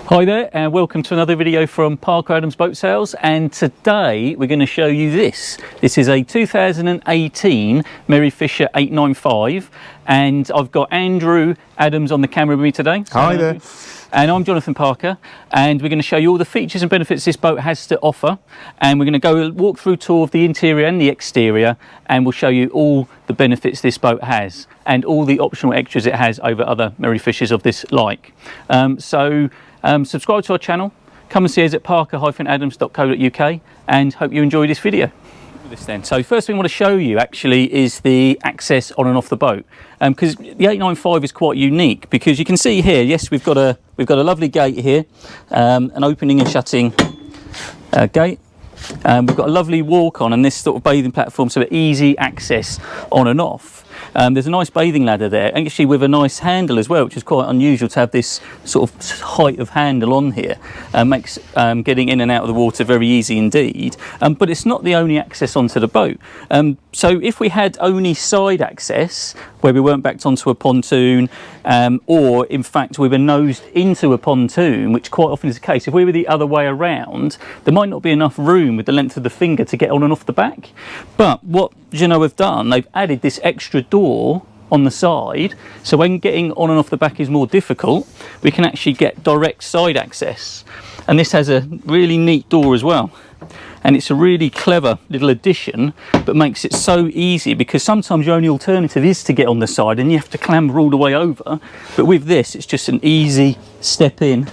Hi there and welcome to another video from Parker Adams Boat Sales, and today we're going to show you this. This is a 2018 Merry Fisher 895 and I've got Andrew Adams on the camera with me today. So hi there. And I'm Jonathan Parker, and we're going to show you all the features and benefits this boat has to offer, and we're going to go walk through tour of the interior and the exterior, and we'll show you all the benefits this boat has and all the optional extras it has over other Merry Fishers of this like. Subscribe to our channel, come and see us at parker-adams.co.uk, and hope you enjoy this video. So first thing I want to show you actually is the access on and off the boat, because the 895 is quite unique, because you can see here, yes, we've got a lovely gate here, an opening and shutting gate. We've got a lovely walk on and this sort of bathing platform, so easy access on and off. There's a nice bathing ladder there, actually with a nice handle as well, which is quite unusual to have this sort of height of handle on here. Makes getting in and out of the water very easy indeed. But it's not the only access onto the boat. So if we had only side access, where we weren't backed onto a pontoon, or in fact we were nosed into a pontoon, which quite often is the case, if we were the other way around, there might not be enough room with the length of the finger to get on and off the back. But what Jeanneau have done, they've added this extra door on the side, so when getting on and off the back is more difficult, we can actually get direct side access. And this has a really neat door as well, and it's a really clever little addition, but makes it so easy, because sometimes your only alternative is to get on the side and you have to clamber all the way over, but with this it's just an easy step in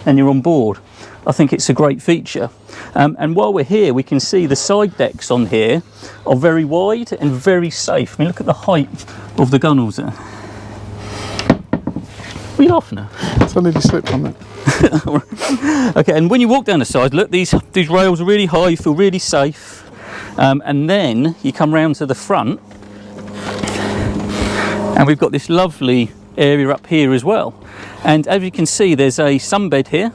and you're on board. I think it's a great feature. And while we're here, we can see the side decks on here are very wide and very safe. I mean, look at the height of the gunnels there. What are you laughing at? So I nearly slipped on that. Okay, and when you walk down the side, look, these rails are really high, you feel really safe. And then you come round to the front, and we've got this lovely area up here as well. And as you can see, there's a sunbed here.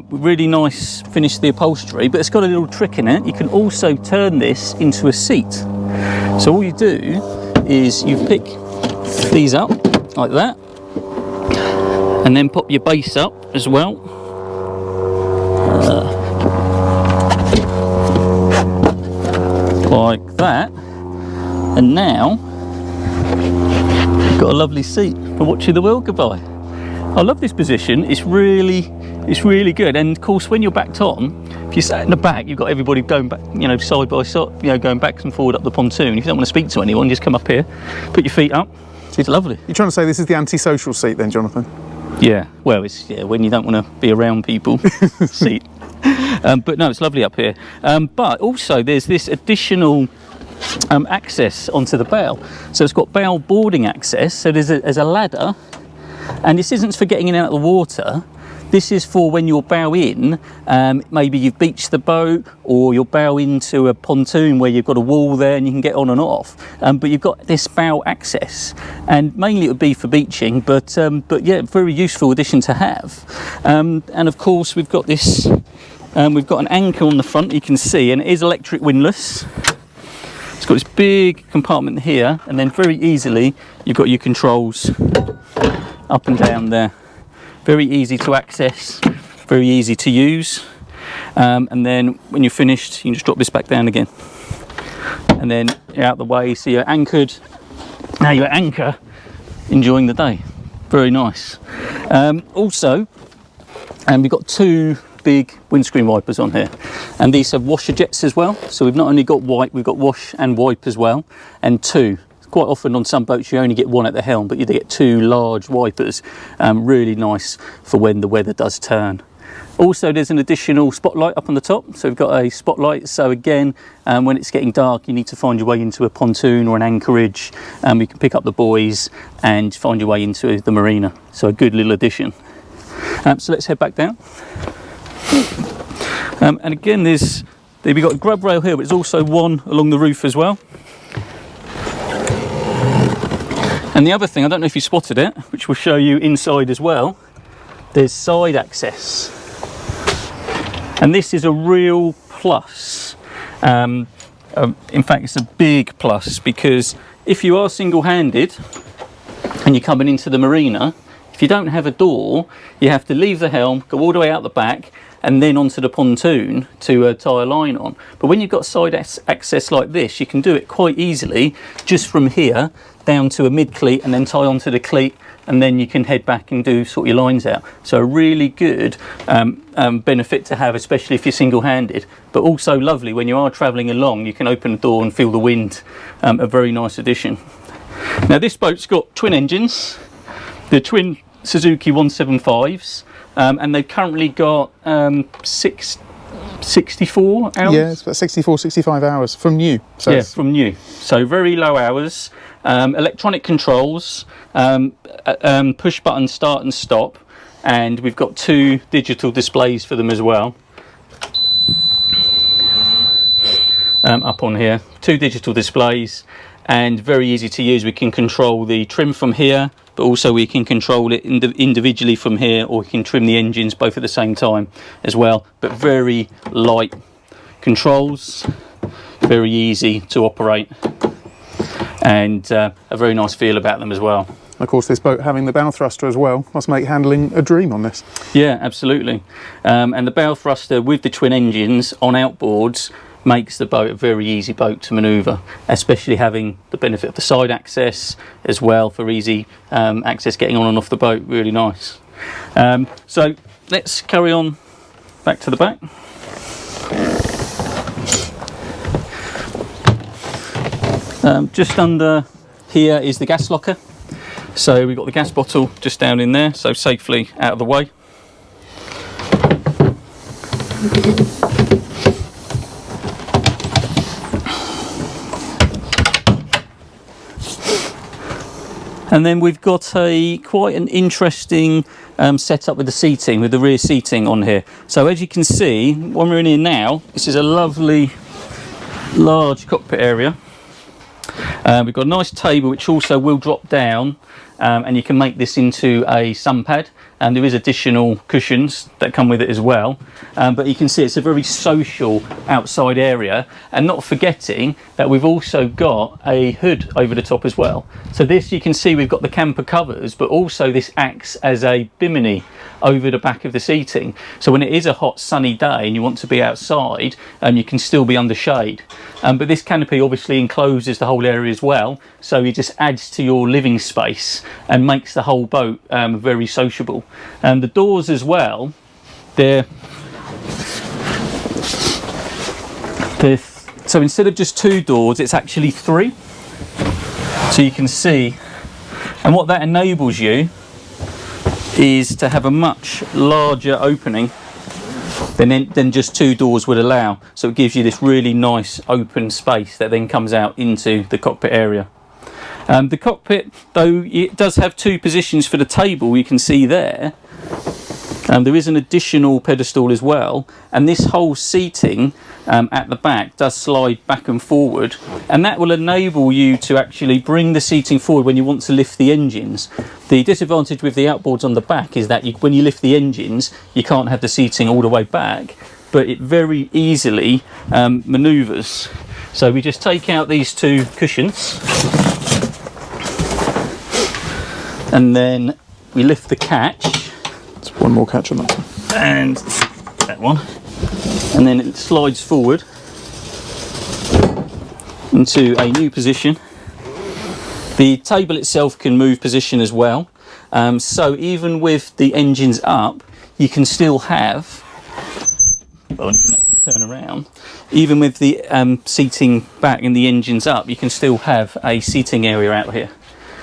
Really nice finish to the upholstery, but it's got a little trick in it. You can also turn this into a seat. So all you do is you pick these up like that, and then pop your base up as well. Like that. And now you've got a lovely seat for watching the world go by. I love this position. It's really good. And of course, when you're backed on, if you sat in the back, you've got everybody going back, you know, side by side, you know, going back and forward up the pontoon. If you don't want to speak to anyone, just come up here, put your feet up. It's lovely. You're trying to say this is the antisocial seat then, Jonathan? Yeah, well, it's when you don't want to be around people seat. But no, it's lovely up here. But also there's this additional access onto the bow. So it's got bow boarding access. So there's a ladder, and this isn't for getting in and out of the water. This is for when you're bow in, maybe you've beached the boat, or you're bow into a pontoon where you've got a wall there and you can get on and off. But you've got this bow access, and mainly it would be for beaching, but yeah, very useful addition to have. And of course we've got this, we've got an anchor on the front, you can see, and it is electric windlass. It's got this big compartment here, and then very easily you've got your controls up and down there. Very easy to access, very easy to use. And then when you're finished, you can just drop this back down again. And then you're out the way, so you're anchored. Now you're at anchor, enjoying the day. Very nice. Also, we've got two big windscreen wipers on here. And these have washer jets as well. So we've not only got white, we've got wash and wipe as well, and two. Quite often on some boats you only get one at the helm, but you get two large wipers. Really nice for when the weather does turn. Also, there's an additional spotlight up on the top, so we've got a spotlight. So again, when it's getting dark, you need to find your way into a pontoon or an anchorage, you can pick up the buoys and find your way into the marina. So a good little addition. So let's head back down. And again, we've got a grub rail here, but there's also one along the roof as well. And the other thing, I don't know if you spotted it, which we'll show you inside as well, there's side access. And this is a real plus. In fact, it's a big plus, because if you are single-handed and you're coming into the marina, If you don't have a door, you have to leave the helm, go all the way out the back, and then onto the pontoon to tie a line on. But when you've got side access like this, you can do it quite easily just from here down to a mid cleat and then tie onto the cleat, and then you can head back and sort your lines out. So a really good benefit to have, especially if you're single-handed, but also lovely when you are travelling along. You can open the door and feel the wind. A very nice addition. Now this boat's got twin engines, the Twin Suzuki 175s, and they've currently got 64 hours. Yeah, it's about 65 hours from new. So yeah, from new. So very low hours. Electronic controls, push button start and stop, and we've got 2 digital displays for them as well. Up on here, 2 digital displays, and very easy to use. We can control the trim from here, but also we can control it individually from here, or we can trim the engines both at the same time as well. But very light controls, very easy to operate, and a very nice feel about them as well. Of course, this boat having the Bowthruster as well must make handling a dream on this. Yeah, absolutely. And the Bowthruster with the twin engines on outboards makes the boat a very easy boat to manoeuvre, especially having the benefit of the side access as well for easy access getting on and off the boat. Really nice. So let's carry on back to the back. Just under here is the gas locker. So we've got the gas bottle just down in there, so safely out of the way. And then we've got quite an interesting setup with the seating, with the rear seating on here. So as you can see, when we're in here now, this is a lovely large cockpit area. We've got a nice table which also will drop down, and you can make this into a sun pad, and there is additional cushions that come with it as well. But you can see it's a very social outside area, and not forgetting that we've also got a hood over the top as well. So this, you can see we've got the camper covers, but also this acts as a bimini over the back of the seating. So when it is a hot sunny day and you want to be outside, you can still be under shade. But this canopy obviously encloses the whole area as well, so it just adds to your living space and makes the whole boat very sociable. And the doors as well, so instead of just 2 doors, it's actually 3. So you can see, and what that enables you is to have a much larger opening than just 2 doors would allow. So it gives you this really nice open space that then comes out into the cockpit area. The cockpit, though, it does have 2 positions for the table, you can see there. There is an additional pedestal as well, and this whole seating at the back does slide back and forward, and that will enable you to actually bring the seating forward when you want to lift the engines. The disadvantage with the outboards on the back is that when you lift the engines, you can't have the seating all the way back, but it very easily manoeuvres. So we just take out these 2 cushions, and then we lift the catch. There's one more catch on that one. And that one. And then it slides forward into a new position. The table itself can move position as well. So even with the engines up, you can still have, well, even that can turn around. Even with the seating back and the engines up, you can still have a seating area out here.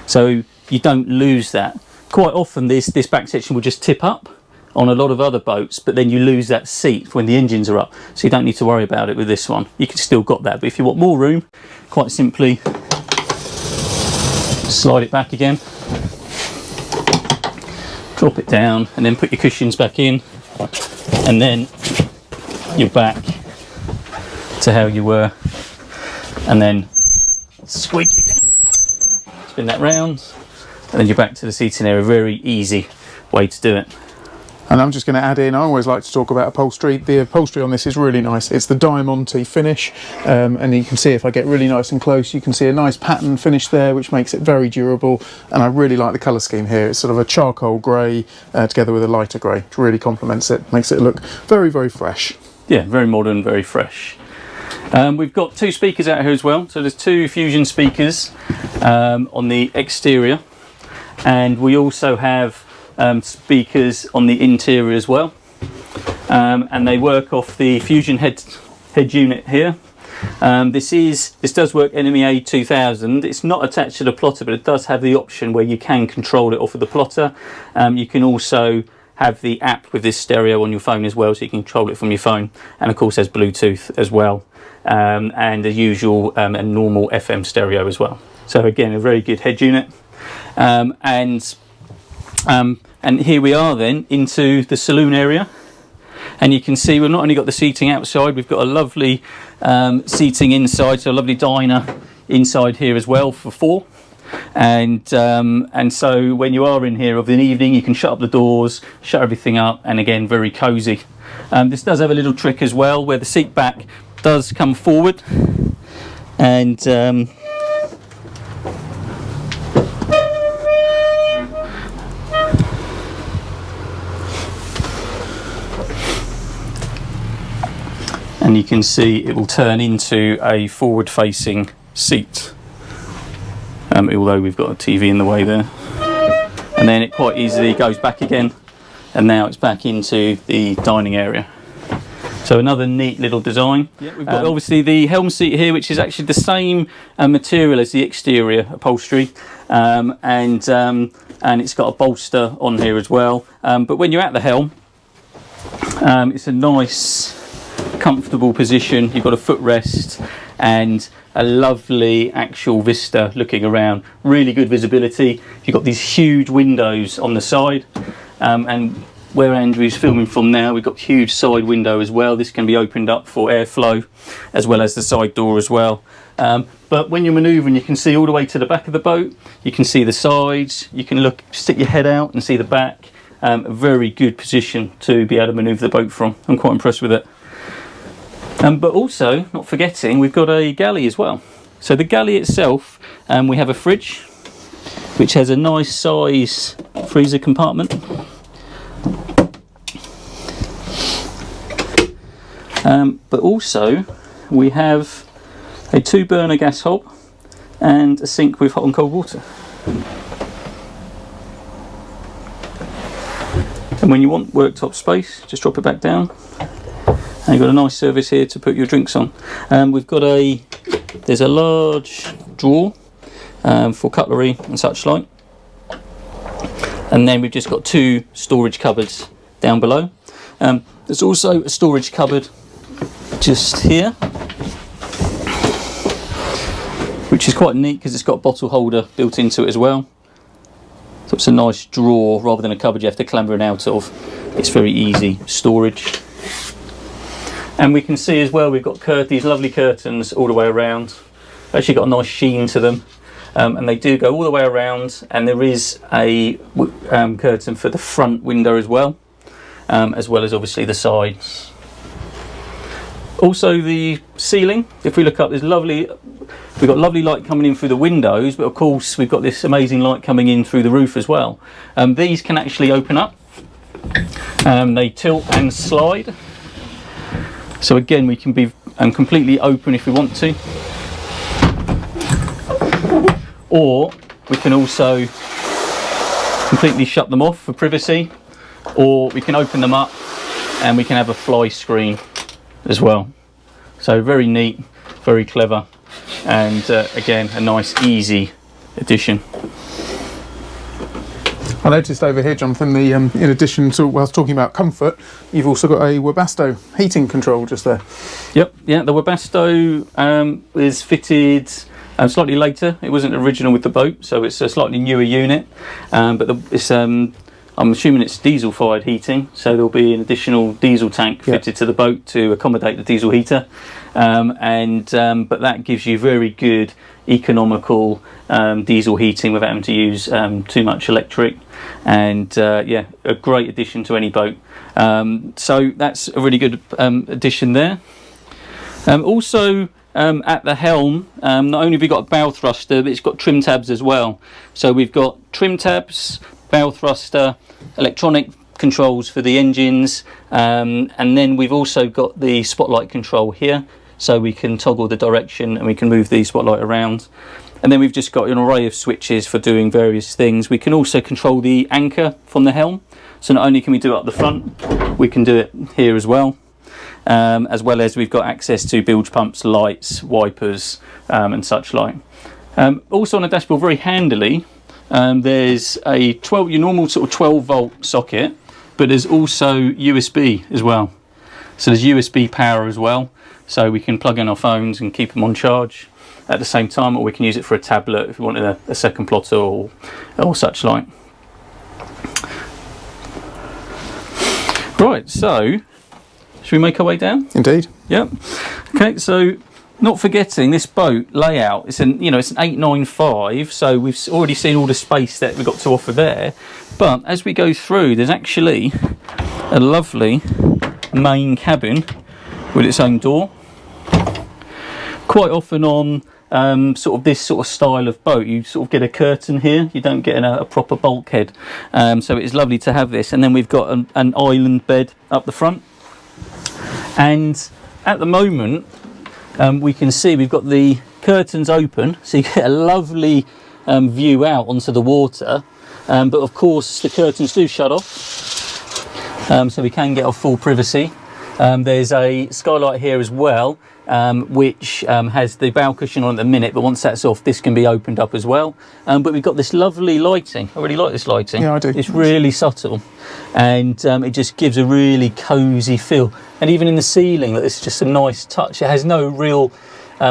So you don't lose that. Quite often this back section will just tip up on a lot of other boats, but then you lose that seat when the engines are up. So you don't need to worry about it with this one. You can still got that, but if you want more room, quite simply slide it back again, drop it down, and then put your cushions back in, and then you're back to how you were, and then squeak it down, spin that round, and then you're back to the seating area. Very easy way to do it. And I'm just going to add in, I always like to talk about upholstery. The upholstery on this is really nice. It's the Diamante finish, and you can see if I get really nice and close, you can see a nice pattern finish there, which makes it very durable. And I really like the colour scheme here. It's sort of a charcoal grey together with a lighter grey, which really complements it, makes it look very, very fresh. Yeah, very modern, very fresh. We've got 2 speakers out here as well. So there's 2 Fusion speakers on the exterior, and we also have speakers on the interior as well, and they work off the Fusion head unit here. This does work NMEA 2000. It's not attached to the plotter, but it does have the option where you can control it off of the plotter. You can also have the app with this stereo on your phone as well, so you can control it from your phone, and of course there's Bluetooth as well, and the usual and normal FM stereo as well. So again, a very good head unit. And here we are then into the saloon area, and you can see we've not only got the seating outside, we've got a lovely seating inside, so a lovely diner inside here as well for 4. And so when you are in here of an evening, you can shut up the doors, shut everything up, and again, very cosy. This does have a little trick as well, where the seat back does come forward, and you can see it will turn into a forward-facing seat, although we've got a TV in the way there. And then it quite easily goes back again, and now it's back into the dining area. So another neat little design. Yeah, we've got obviously the helm seat here, which is actually the same material as the exterior upholstery, and it's got a bolster on here as well. But when you're at the helm, it's a nice comfortable position. You've got a footrest and a lovely actual vista looking around, really good visibility. You've got these huge windows on the side, and where Andrew's filming from now, we've got huge side window as well. This can be opened up for airflow, as well as the side door as well. But when you're manoeuvring, you can see all the way to the back of the boat. You can see the sides, you can stick your head out and see the back. A very good position to be able to manoeuvre the boat from. I'm quite impressed with it. But also, not forgetting, we've got a galley as well. So the galley itself, we have a fridge, which has a nice size freezer compartment. But also, we have a 2-burner gas hob and a sink with hot and cold water. And when you want worktop space, just drop it back down. And you've got a nice service here to put your drinks on. There's a large drawer for cutlery and such like. And then we've just got 2 storage cupboards down below. There's also a storage cupboard just here, which is quite neat because it's got a bottle holder built into it as well. So it's a nice drawer rather than a cupboard you have to clamber in out of. It's very easy storage. And we can see as well, we've got these lovely curtains all the way around. Actually got a nice sheen to them, and they do go all the way around, and there is a curtain for the front window as well as obviously the sides. Also the ceiling, if we look up, we've got lovely light coming in through the windows, but of course we've got this amazing light coming in through the roof as well. These can actually open up, they tilt and slide. So again, we can be completely open if we want to, or we can also completely shut them off for privacy, or we can open them up and we can have a fly screen as well. So very neat, very clever, and again, a nice easy addition. I noticed over here, Jonathan, in addition to, whilst talking about comfort, you've also got a Webasto heating control just there. Yep, yeah, the Webasto is fitted slightly later. It wasn't original with the boat, so it's a slightly newer unit, but it's I'm assuming it's diesel fired heating, so there'll be an additional diesel tank fitted to the boat to accommodate the diesel heater, but that gives you very good economical diesel heating without having to use too much electric, and yeah, a great addition to any boat. So that's a really good addition there. Also at the helm, not only have we got a bow thruster, but it's got trim tabs as well. So we've got trim tabs, bow thruster, electronic controls for the engines, and then we've also got the spotlight control here, so we can toggle the direction and we can move the spotlight around. And then we've just got an array of switches for doing various things. We can also control the anchor from the helm, so not only can we do it up the front, we can do it here as well as we've got access to bilge pumps, lights, wipers, and such like. Also on the dashboard, very handily, there's a your normal sort of 12 volt socket, but there's also USB as well. So there's USB power as well, so we can plug in our phones and keep them on charge at the same time, or we can use it for a tablet if we wanted a second plotter or such like. Right, so should we make our way down? Indeed. Yep. Okay, so not forgetting this boat layout, it's an 895, so we've already seen all the space that we've got to offer there, but as we go through, there's actually a lovely main cabin with its own door. Quite often on sort of this sort of style of boat, you sort of get a curtain here, you don't get a proper bulkhead, so it's lovely to have this. And then we've got an island bed up the front, and at the moment we can see we've got the curtains open, so you get a lovely view out onto the water, but of course the curtains do shut off, so we can get our full privacy. There's a skylight here as well, which has the bow cushion on at the minute, but once that's off, this can be opened up as well. But we've got this lovely lighting. I really like this lighting. Yeah, I do. It's really subtle, and it just gives a really cosy feel. And even in the ceiling, it's just a nice touch. It has no real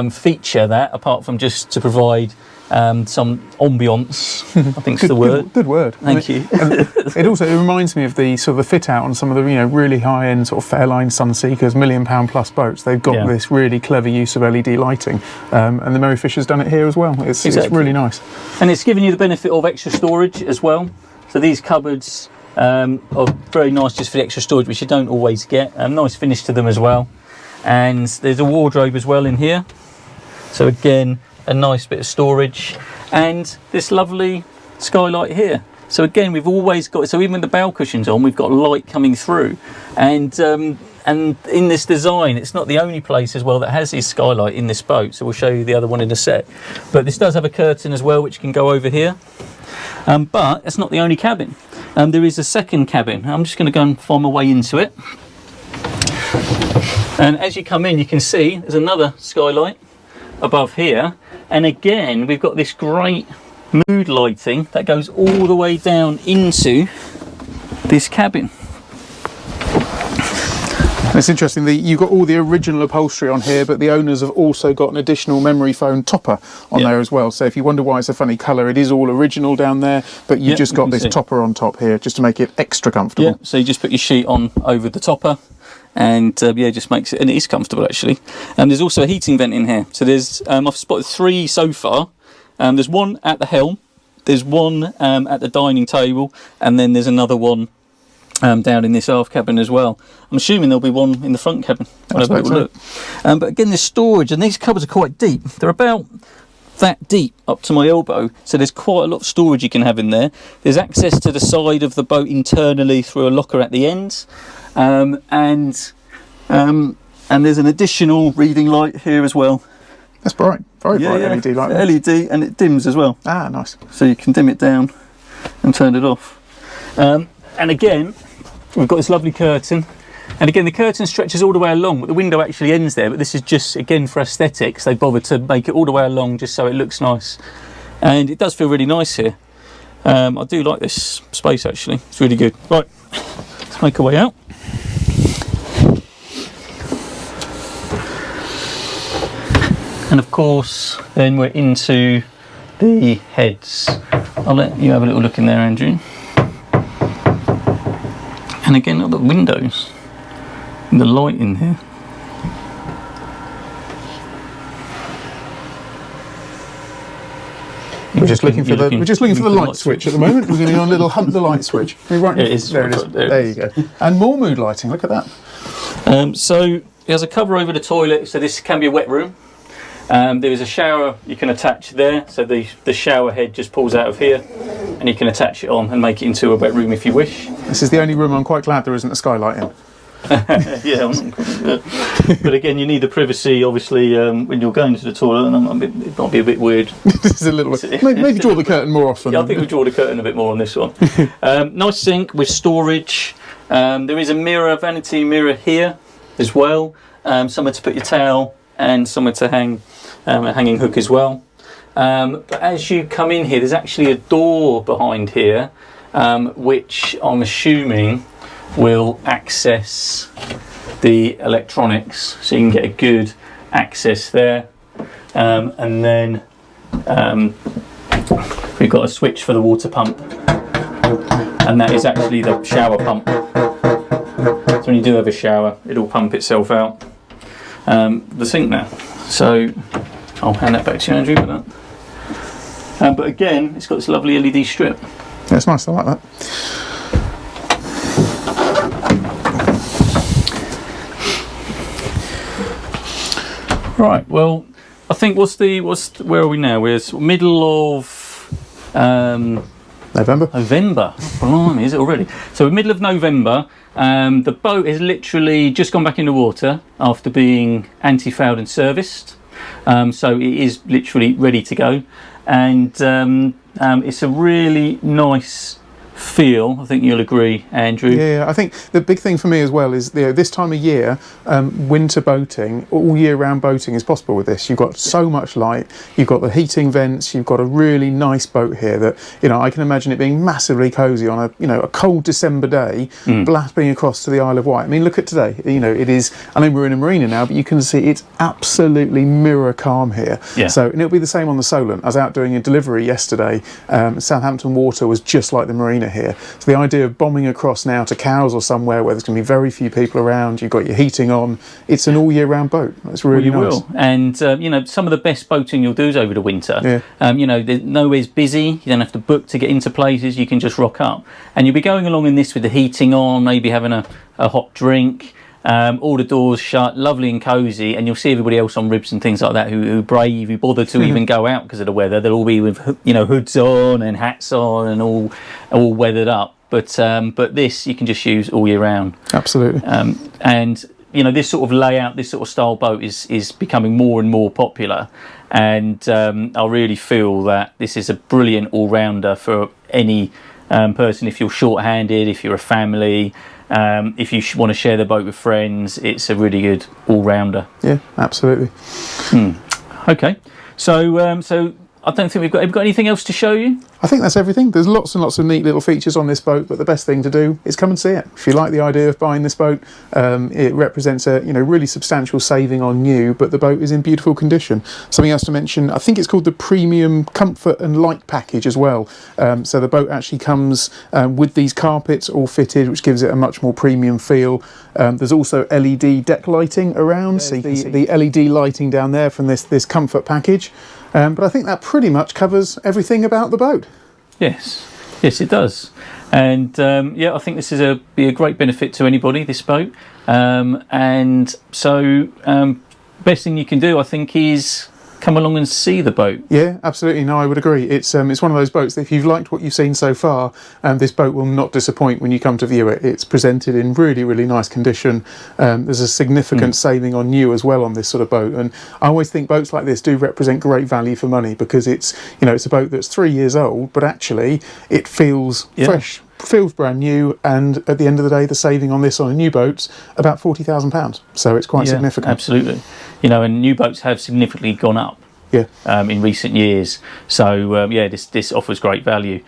feature that, apart from just to provide some ambience, I think's the word. Good word. Thank you. It reminds me of the sort of the fit out on some of the really high end sort of Fairline Sunseekers, £1 million plus boats. They've got this really clever use of LED lighting, and the Merry Fisher's done it here as well. It's really nice, and it's giving you the benefit of extra storage as well. So these cupboards are very nice just for the extra storage, which you don't always get. Nice finish to them as well, and there's a wardrobe as well in here. So again, a nice bit of storage, and this lovely skylight here. So again, we've always got, so even with the bow cushions on, we've got light coming through, and in this design, it's not the only place as well that has this skylight in this boat, so we'll show you the other one in a sec. But this does have a curtain as well, which can go over here, but it's not the only cabin. There is a second cabin. I'm just going to go and find my way into it, and as you come in, you can see there's another skylight above here, and again we've got this great mood lighting that goes all the way down into this cabin. It's interesting, you've got all the original upholstery on here, but the owners have also got an additional memory foam topper on there as well. So if you wonder why it's a funny colour, it is all original down there, but you've just got this topper on top here just to make it extra comfortable. Yeah, so you just put your sheet on over the topper, and just makes it, and it is comfortable actually. And there's also a heating vent in here. So there's I've spotted 3 so far. There's one at the helm, there's one at the dining table, and then there's another one down in this aft cabin as well. I'm assuming there'll be one in the front cabin. Look. But again, there's storage, and these cupboards are quite deep. They're about that deep up to my elbow, so there's quite a lot of storage you can have in there. There's access to the side of the boat internally through a locker at the ends, and there's an additional reading light here as well. That's bright, very bright LED light. LED, and it dims as well. Ah, nice. So you can dim it down and turn it off. And again, we've got this lovely curtain, and again the curtain stretches all the way along, but the window actually ends there. But this is just again for aesthetics. They bothered to make it all the way along just so it looks nice, and it does feel really nice here. I do like this space actually. It's really good. Right, let's make our way out. And of course, then we're into the heads. I'll let you have a little look in there, Andrew. And again, look at the windows and the light in here. We're just looking for the light switch at the moment. We're going to go on a little hunt the light switch. Right, it is. There it is. There you go. And more mood lighting. Look at that. So there's a cover over the toilet, so this can be a wet room. There is a shower you can attach there, so the shower head just pulls out of here, and you can attach it on and make it into a wet room if you wish. This is the only room I'm quite glad there isn't a skylight in. Yeah, but again, you need the privacy, obviously, when you're going to the toilet, and it might be a bit weird. This is a little bit. Maybe draw the curtain more often. Yeah, I think we draw the curtain a bit more on this one. Nice sink with storage. There is a mirror, vanity mirror here as well. Somewhere to put your towel and somewhere to hang a hanging hook as well. But as you come in here, there's actually a door behind here, which I'm assuming will access the electronics, so you can get a good access there. And then we've got a switch for the water pump, and that is actually the shower pump. So when you do have a shower, it'll pump itself out. The sink now, so I'll hand that back to you, Andrew, for that. But again, it's got this lovely LED strip. Yeah, it's nice, I like that. Right, well, I think where are we now? We're middle of November. Blimey, is it already? So middle of November. The boat has literally just gone back in the water after being anti-fouled and serviced. So it is literally ready to go, and it's a really nice feel. I think you'll agree, Andrew. Yeah, I think the big thing for me as well is this time of year, winter boating, all year round boating is possible with this. You've got so much light, you've got the heating vents, you've got a really nice boat here that, you know, I can imagine it being massively cosy on a cold December day, blapping across to the Isle of Wight. I mean, look at today, you know, it is, I know we're in a marina now, but you can see it's absolutely mirror calm here. Yeah. So, and it'll be the same on the Saloon. I was out doing a delivery yesterday, Southampton water was just like the marina here. So the idea of bombing across now to Cowes or somewhere where there's going to be very few people around, you've got your heating on, it's an all year round boat. It's really nice. Will. And you know, some of the best boating you'll do is over the winter. Yeah. You know, nowhere's busy, you don't have to book to get into places, you can just rock up. And you'll be going along in this with the heating on, maybe having a hot drink, all the doors shut, lovely and cosy, and you'll see everybody else on ribs and things like that who brave, who bother to even go out because of the weather. They'll all be with, you know, hoods on and hats on and all weathered up. But this you can just use all year round. Absolutely. And you know, this sort of layout, this sort of style boat is becoming more and more popular. And I really feel that this is a brilliant all-rounder for any person. If you're short-handed, if you're a family, if you want to share the boat with friends, it's a really good all-rounder. Yeah, absolutely. Okay, so I don't think we've got anything else to show you. I think that's everything. There's lots and lots of neat little features on this boat, but the best thing to do is come and see it. If you like the idea of buying this boat, it represents a really substantial saving on new, but the boat is in beautiful condition. Something else to mention, I think it's called the Premium Comfort and Light Package as well. So the boat actually comes with these carpets all fitted, which gives it a much more premium feel. There's also LED deck lighting around, so you can see the LED lighting down there from this comfort package. But I think that pretty much covers everything about the boat. Yes, it does. And yeah, I think this is be a great benefit to anybody, this boat. And so best thing you can do, I think, is come along and see the boat. Yeah, absolutely. No, I would agree. It's one of those boats that if you've liked what you've seen so far, this boat will not disappoint when you come to view it. It's presented in really, really nice condition. There's a significant saving on new as well on this sort of boat, and I always think boats like this do represent great value for money because it's a boat that's 3 years old, but actually it feels fresh. Feels brand new, and at the end of the day, the saving on this on a new boat's about £40,000. So it's quite significant. Absolutely. And new boats have significantly gone up. Yeah. In recent years. So this offers great value.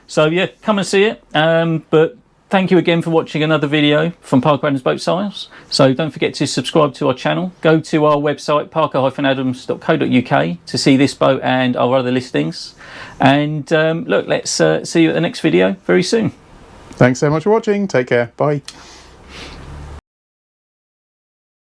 So yeah, come and see it. But thank you again for watching another video from Parker Adams Boat Sales. So don't forget to subscribe to our channel. Go to our website, parker-adams.co.uk, to see this boat and our other listings. And look, let's see you at the next video very soon. Thanks so much for watching. Take care. Bye.